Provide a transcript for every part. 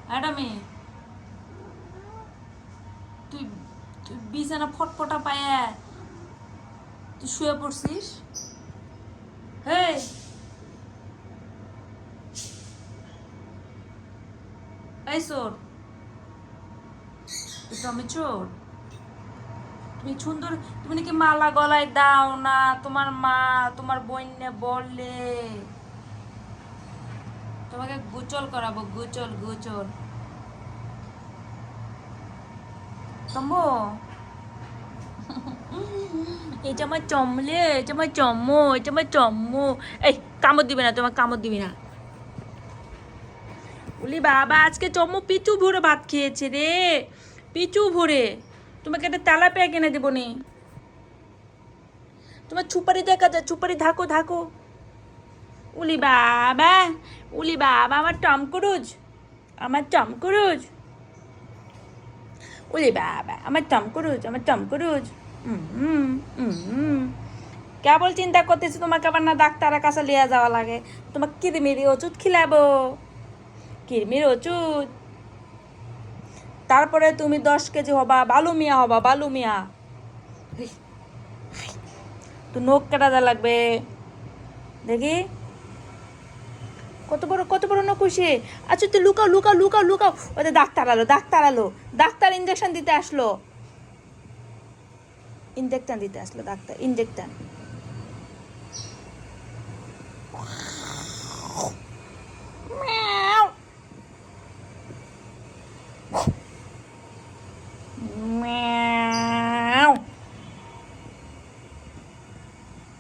ম্যাডামে তুই তুই বিছানা ফটফটা পায়ে তুই শুয়ে পড়ছিস। হেই এই চোর, তুই তো আমি চোর। তুমি সুন্দর, তুমি নাকি মালা গলায় দাও না, তোমার মা তোমার বোন বললে তোমাকে গোচল করাবো, গোচল গোচল। সম্ভব এটা আমার চমলে, এটা আমার চম্ম, এটা আমার চম্ম। এই কামড় দিবে না, তোমার কামড় দিবি না। বলি বাবা আজকে চম্ম পিচু ভরে ভাত খেয়েছে রে, পিচু ভরে। তোমাকে একটা তেলাপিয়া কিনে দেবো নি। তোমার ছুপারি দেখা যায়, ছুপারি ধাকো ধাকো। উলি বাবা, উলি বাবা আমার টমকুরুজ, আমার টমকুরুজ। উলি বাবা আমার টমকুরুজ, আমার টমকুরুজ। কেবল চিন্তা করতেছি তোমাকে আবার না ডাক্তারের কাছে লিয়ে যাওয়া লাগে। তোমাকে কিরমিরি ওষুধ খিলাবো, কিরমির ওষুধ। তারপরে তুমি 10 কেজি হবা, বালু মিয়া হবা, বালু মিয়া। তো নখ কাটা দেওয়া লাগবে দেখি কত বড় নখ হইছে। আচ্ছা তুই লুকাও লুকাও লুকাও লুকাও। ওদের ডাক্তার আলো, ডাক্তার আলো, ডাক্তার ইঞ্জেকশন দিতে আসলো, ইঞ্জেকশন দিতে আসলো ডাক্তার, ইঞ্জেকশন।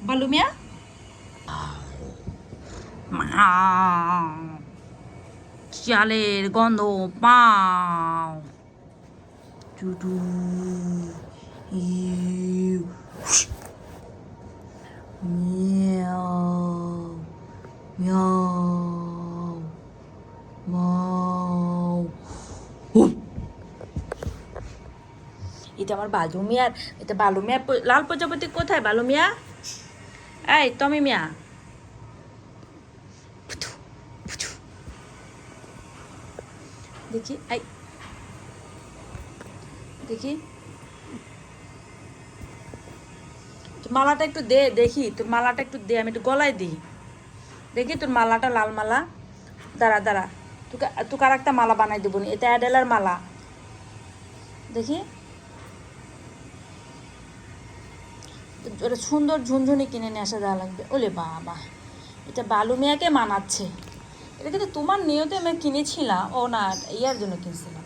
বালু মিয়া চালের গন্ধ পাও। টুটু ইউ মিয়াও মিয়াও মাও। এটা আমার বালু মিয়ার, এটা বালু মিয়া। লাল প্রজাপতি কোথায় বালু মিয়া? এই টমি মিয়া, দেখি এই দেখি মালাটা একটু দে, দেখি তোর মালাটা একটু দে, আমি একটু গলায় দিই দেখি তোর মালাটা, লাল মালা। দাঁড়া দাঁড়া, তোকে আর একটা মালা বানাই দেবো নি, এটা অ্যাডেলার মালা। দেখি ওটা সুন্দর ঝুনঝুনি কিনে নিয়ে আসা দেওয়া লাগবে। ওলে বাবা এটা বালু মিয়াকে মানাচ্ছে। এটা কিন্তু তোমার নিয়তে আমি কিনেছিলাম, ও না ইয়ার জন্য কিনছিলাম।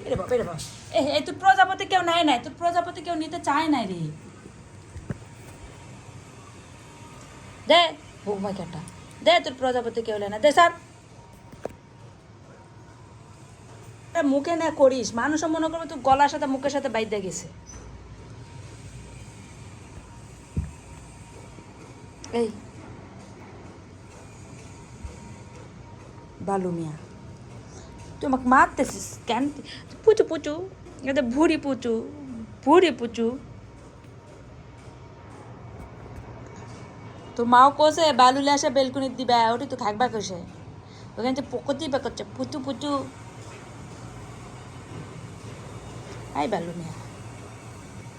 এরে বাবা এরে বাবা, এই তোর প্রজাপতি কেউ নেয় নাই, তোর প্রজাপতি কেউ নিতে চায় নাই রে। দে বৌমা কেটা, দে তোর প্রজাপতি কেউ নেয় না, দে স্যার। মুখে না করিস, মানুষও মনে করবে তুই গলার সাথে মুখের সাথে বাইদা গেছে। এই বালু মিয়া তুই আমাকে মারতেছিস কেন? পুচু পুচু, এটা ভুড়ি পুচু, ভুড়ি পুচু। তোর মাও কোসে বালুলে আসে বেলকুনি দিবা, ওটি তো থাকবা কোসে, ওখানে তো পকতি বা করছে পুচু পুচু। আই বালু মিয়া।